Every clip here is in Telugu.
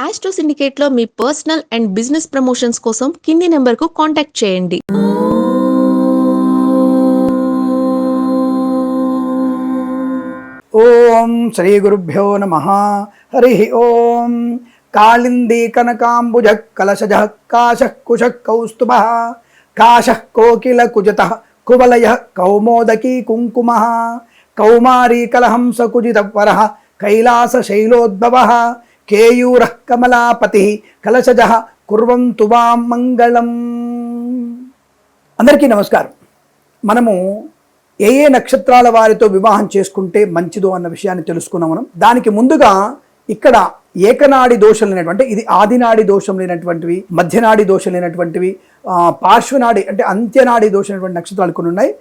ఆస్ట్రో సిండికేట్లో మీ పర్సనల్ అండ్ బిజినెస్ ప్రమోషన్స్ కోసం కింది నెంబర్కు కాంటాక్ట్ చేయండి. ఓం శ్రీ గురుభ్యో నమః. హరి ఓం. కాళిందీ కనకాంబుజ కలశజ కాశ కుశ కౌస్తుభ కాశ కోకిల కుజత కువలయ కౌమోదకీ కుంకుమ కౌమారీ కలహంస కుజిత వర కైలాస శైలోద్భవ కేయూర కమలాపతి కలశజ కుర్వంతు వాం మంగళం. అందరికీ నమస్కారం. మనము ఏ నక్షత్రాల వారితో వివాహం చేసుకుంటే మంచిదో అన్న విషయాన్ని తెలుసుకున్నాం. మనం దానికి ముందుగా ఇక్కడ ఏకనాడి దోషం లేనటువంటి, ఇది ఆదినాడి దోషం లేనటువంటివి, మధ్యనాడి దోషం లేనటువంటివి, పార్శ్వనాడి అంటే అంత్యనాడి దోషం లేనటువంటి నక్షత్రాలు కొన్ని ఉన్నాయి.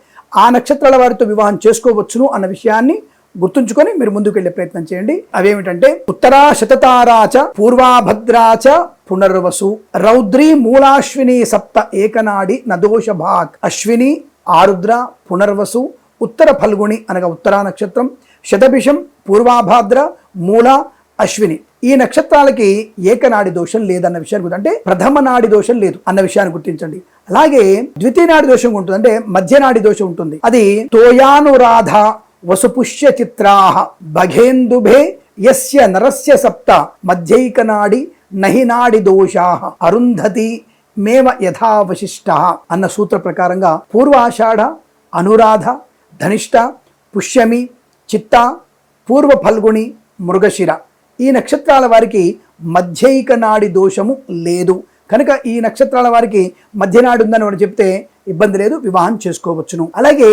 ఆ నక్షత్రాల వారితో వివాహం చేసుకోవచ్చును అన్న విషయాన్ని గుర్తుంచుకొని మీరు ముందుకు వెళ్ళే ప్రయత్నం చేయండి. అవేమిటంటే ఉత్తరా శతతారాచ పూర్వాభద్రాచ పునర్వసు రౌద్రీ మూలాశ్విని సప్త ఏకనాడి నదోష భాగ్. అశ్విని, ఆరుద్ర, పునర్వసు, ఉత్తర ఫల్గుణి అనగా ఉత్తరా నక్షత్రం, శతభిషం, పూర్వాభాద్ర, మూల, అశ్విని ఈ నక్షత్రాలకి ఏకనాడి దోషం లేదన్న విషయాన్ని గుర్తు, అంటే ప్రథమ నాడి దోషం లేదు అన్న విషయాన్ని గుర్తించండి. అలాగే ద్వితీయ నాడి దోషం ఉంటుంది, అంటే మధ్యనాడి దోషం ఉంటుంది. అది తోయానురాధ వసుపుష్య చిత్రాహ భగేందుభే యస్య నరస్య సప్త మధ్యైకనాడి నహినాడి దోషాః అరుంధతి మేవ యథావశిష్ట అన్న సూత్ర ప్రకారంగా పూర్వాషాఢ, అనురాధ, ధనిష్ట, పుష్యమి, చిత్త, పూర్వ ఫల్గుణి, మృగశిర ఈ నక్షత్రాల వారికి మధ్యైక నాడి దోషము లేదు. కనుక ఈ నక్షత్రాల వారికి మధ్యనాడి ఉందని వాడు చెప్తే ఇబ్బంది లేదు, వివాహం చేసుకోవచ్చును. అలాగే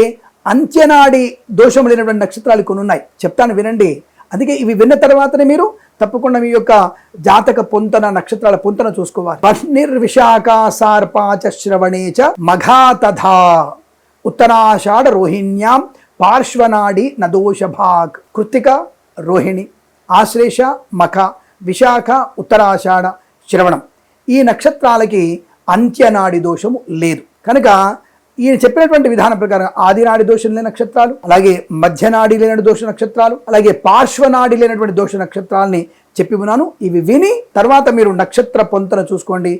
అంత్యనాడి దోషం లేనటువంటి నక్షత్రాలు కొన్ని ఉన్నాయి, చెప్తాను వినండి. అందుకే ఇవి విన్న తర్వాతనే మీరు తప్పకుండా మీ యొక్క జాతక పొంతన, నక్షత్రాల పొంతన చూసుకోవాలి. నిర్విశాఖ సార్పాచ శ్రవణేచ మఘా తథా ఉత్తరాషాఢ రోహిణ్యాం పార్శ్వనాడి నదోష భాగ్. కృత్తిక, రోహిణి, ఆశ్లేష, మఖ, విశాఖ, ఉత్తరాషాఢ, శ్రవణం ఈ నక్షత్రాలకి అంత్యనాడి దోషము లేదు. కనుక ఈయన చెప్పినటువంటి విధానం ప్రకారం ఆదినాడి దోషం లేని నక్షత్రాలు, అలాగే మధ్యనాడి లేని దోష నక్షత్రాలు, అలాగే పార్శ్వనాడి లేనటువంటి దోష నక్షత్రాలని చెప్పి ఉన్నాను. ఇవి విని తర్వాత మీరు నక్షత్ర పొంతన చూసుకోండి.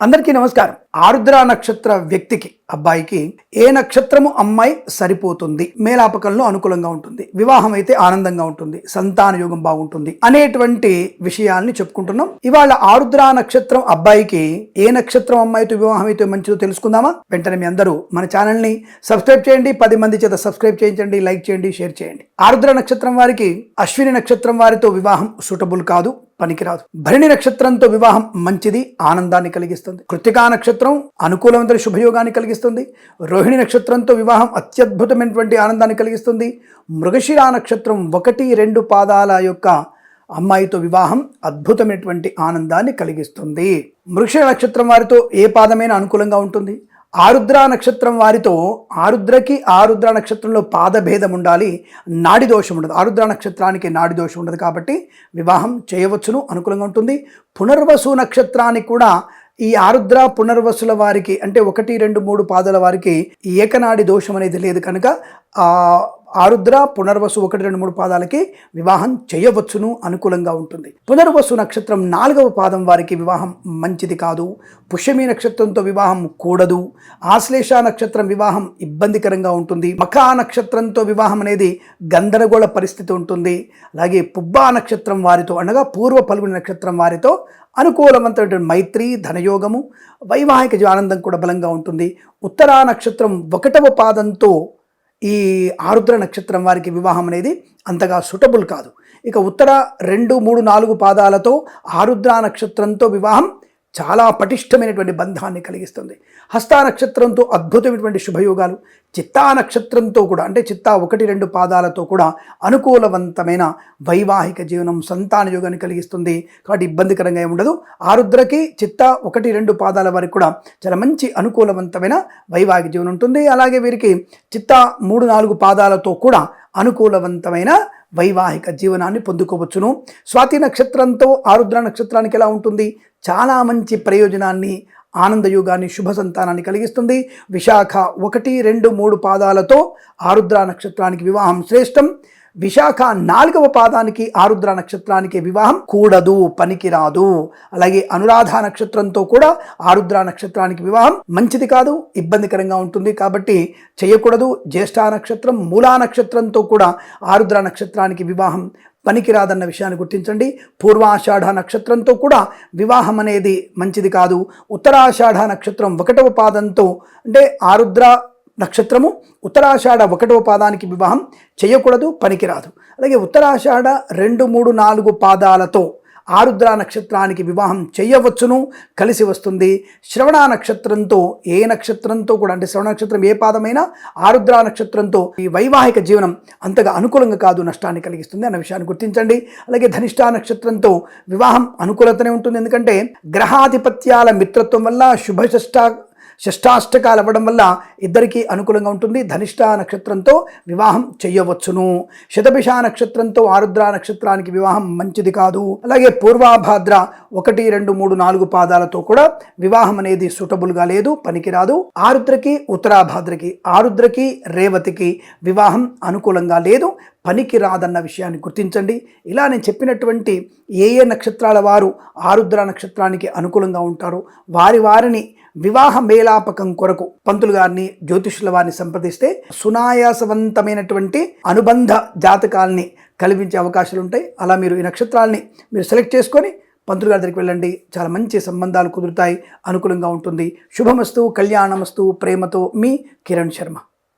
అందరికీ నమస్కారం. ఆరుద్ర నక్షత్ర వ్యక్తికి, అబ్బాయికి ఏ నక్షత్రము అమ్మాయి సరిపోతుంది, మేలాపకంలో అనుకూలంగా ఉంటుంది, వివాహం అయితే ఆనందంగా ఉంటుంది, సంతాన యోగం బాగుంటుంది అనేటువంటి విషయాల్ని చెప్పుకుంటున్నాం. ఇవాళ ఆరుద్ర నక్షత్రం అబ్బాయికి ఏ నక్షత్రం అమ్మాయితో వివాహం అయితే మంచిదో తెలుసుకుందామా? వెంటనే మీ అందరూ మన ఛానల్ని సబ్స్క్రైబ్ చేయండి, 10 మంది చేత సబ్స్క్రైబ్ చేయించండి, లైక్ చేయండి, షేర్ చేయండి. ఆరుద్ర నక్షత్రం వారికి అశ్విని నక్షత్రం వారితో వివాహం సూటబుల్ కాదు, పనికిరాదు. భరణి నక్షత్రంతో వివాహం మంచిది, ఆనందాన్ని కలిగిస్తుంది. కృత్తికా నక్షత్రం అనుకూలమైన శుభయోగాన్ని కలిగిస్తుంది. రోహిణి నక్షత్రంతో వివాహం అత్యద్భుతమైనటువంటి ఆనందాన్ని కలిగిస్తుంది. మృగశిరా నక్షత్రం 1, 2 పాదాల యొక్క అమ్మాయితో వివాహం అద్భుతమైనటువంటి ఆనందాన్ని కలిగిస్తుంది. మృగశిర నక్షత్రం వారితో ఏ పాదమైనా అనుకూలంగా ఉంటుంది. ఆరుద్ర నక్షత్రం వారితో ఆరుద్రకి ఆరుద్ర నక్షత్రంలో పాదభేదం ఉండాలి, నాడి దోషం ఉండదు. ఆరుద్ర నక్షత్రానికి నాడి దోషం ఉండదు కాబట్టి వివాహం చేయవచ్చును, అనుకూలంగా ఉంటుంది. పునర్వసు నక్షత్రానికి కూడా ఈ ఆరుద్ర పునర్వసుల వారికి అంటే 1, 2, 3 పాదాల వారికి ఏకనాడి దోషం అనేది లేదు. కనుక ఆరుద్ర పునర్వసు 1, 2, 3 పాదాలకి వివాహం చేయవచ్చును, అనుకూలంగా ఉంటుంది. పునర్వసు నక్షత్రం 4వ పాదం వారికి వివాహం మంచిది కాదు. పుష్యమి నక్షత్రంతో వివాహం కూడదు. ఆశ్లేష నక్షత్రం వివాహం ఇబ్బందికరంగా ఉంటుంది. మఖా నక్షత్రంతో వివాహం అనేది గందరగోళ పరిస్థితి ఉంటుంది. అలాగే పుబ్బా నక్షత్రం వారితో అనగా పూర్వ ఫల్గుని నక్షత్రం వారితో అనుకూలవంతమైన మైత్రి, ధనయోగము, వైవాహిక ఆనందం కూడా బలంగా ఉంటుంది. ఉత్తరా నక్షత్రం 1వ పాదంతో ఈ ఆరుద్ర నక్షత్రం వారికి వివాహం అనేది అంతగా సూటబుల్ కాదు. ఇక ఉత్తర 2, 3, 4 పాదాలతో ఆరుద్ర నక్షత్రంతో వివాహం చాలా పటిష్టమైనటువంటి బంధాన్ని కలిగిస్తుంది. హస్తా నక్షత్రంతో అద్భుతమైనటువంటి శుభయోగాలు, చిత్తా నక్షత్రంతో కూడా అంటే చిత్తా 1, 2 పాదాలతో కూడా అనుకూలవంతమైన వైవాహిక జీవనం, సంతాన యోగాన్ని కలిగిస్తుంది. కాబట్టి ఇబ్బందికరంగా ఏమి ఉండదు. ఆరుద్రకి చిత్తా 1, 2 పాదాల వారికి కూడా చాలా మంచి అనుకూలవంతమైన వైవాహిక జీవనం ఉంటుంది. అలాగే వీరికి చిత్తా 3, 4 పాదాలతో కూడా అనుకూలవంతమైన వైవాహిక జీవనాన్ని పొందుకోవచ్చును. స్వాతి నక్షత్రంతో ఆరుద్ర నక్షత్రానికి ఎలా ఉంటుంది? చాలా మంచి ప్రయోజనాన్ని, ఆనందయోగాన్ని, శుభ సంతానాన్ని కలిగిస్తుంది. విశాఖ 1, 2, 3 పాదాలతో ఆరుద్ర నక్షత్రానికి వివాహం శ్రేష్టం. విశాఖ 4వ పాదానికి ఆరుద్ర నక్షత్రానికి వివాహం కూడదు, పనికిరాదు. అలాగే అనురాధ నక్షత్రంతో కూడా ఆరుద్ర నక్షత్రానికి వివాహం మంచిది కాదు, ఇబ్బందికరంగా ఉంటుంది, కాబట్టి చేయకూడదు. జ్యేష్ఠ నక్షత్రం, మూలా నక్షత్రంతో కూడా ఆరుద్ర నక్షత్రానికి వివాహం పనికిరాదన్న విషయాన్ని గుర్తించండి. పూర్వాషాఢ నక్షత్రంతో కూడా వివాహం అనేది మంచిది కాదు. ఉత్తరాషాఢ నక్షత్రం 1వ పాదంతో అంటే ఆరుద్ర నక్షత్రము ఉత్తరాషాఢ 1వ పాదానికి వివాహం చేయకూడదు, పనికిరాదు. అలాగే ఉత్తరాషాఢ 2, 3, 4 పాదాలతో ఆరుద్ర నక్షత్రానికి వివాహం చేయవచ్చును, కలిసి వస్తుంది. శ్రవణ నక్షత్రంతో ఏ నక్షత్రంతో కూడా అంటే శ్రవణ నక్షత్రం ఏ పాదమైనా ఆరుద్ర నక్షత్రంతో ఈ వైవాహిక జీవనం అంతగా అనుకూలంగా కాదు, నష్టాన్ని కలిగిస్తుంది అన్న విషయాన్ని గుర్తించండి. అలాగే ధనిష్ఠా నక్షత్రంతో వివాహం అనుకూలతనే ఉంటుంది, ఎందుకంటే గ్రహాధిపత్యాల మిత్రత్వం వల్ల షష్టాష్టకాలు అవ్వడం వల్ల ఇద్దరికీ అనుకూలంగా ఉంటుంది. ధనిష్ఠ నక్షత్రంతో వివాహం చేయవచ్చును. శతభిష నక్షత్రంతో ఆరుద్ర నక్షత్రానికి వివాహం మంచిది కాదు. అలాగే పూర్వాభాద్ర 1, 2, 3, 4 పాదాలతో కూడా వివాహం అనేది సూటబుల్గా లేదు, పనికిరాదు. ఆరుద్రకి ఉత్తరాభాద్రకి, ఆరుద్రకి రేవతికి వివాహం అనుకూలంగా లేదు, పనికి రాదన్న విషయాన్ని గుర్తించండి. ఇలా నేను చెప్పినటువంటి ఏ నక్షత్రాల వారు ఆరుద్ర నక్షత్రానికి అనుకూలంగా ఉంటారో వారిని వివాహ మేళాపకం కొరకు పంతులు గారిని, జ్యోతిషుల వారిని సంప్రదిస్తే సునాయాసవంతమైనటువంటి అనుబంధ జాతకాల్ని కల్పించే అవకాశాలు ఉంటాయి. అలా మీరు ఈ నక్షత్రాలని మీరు సెలెక్ట్ చేసుకొని పంతులు గారి దగ్గరికి వెళ్ళండి, చాలా మంచి సంబంధాలు కుదురుతాయి, అనుకూలంగా ఉంటుంది. శుభమస్తు, కళ్యాణమస్తు. ప్రేమతో మీ కిరణ్ శర్మ.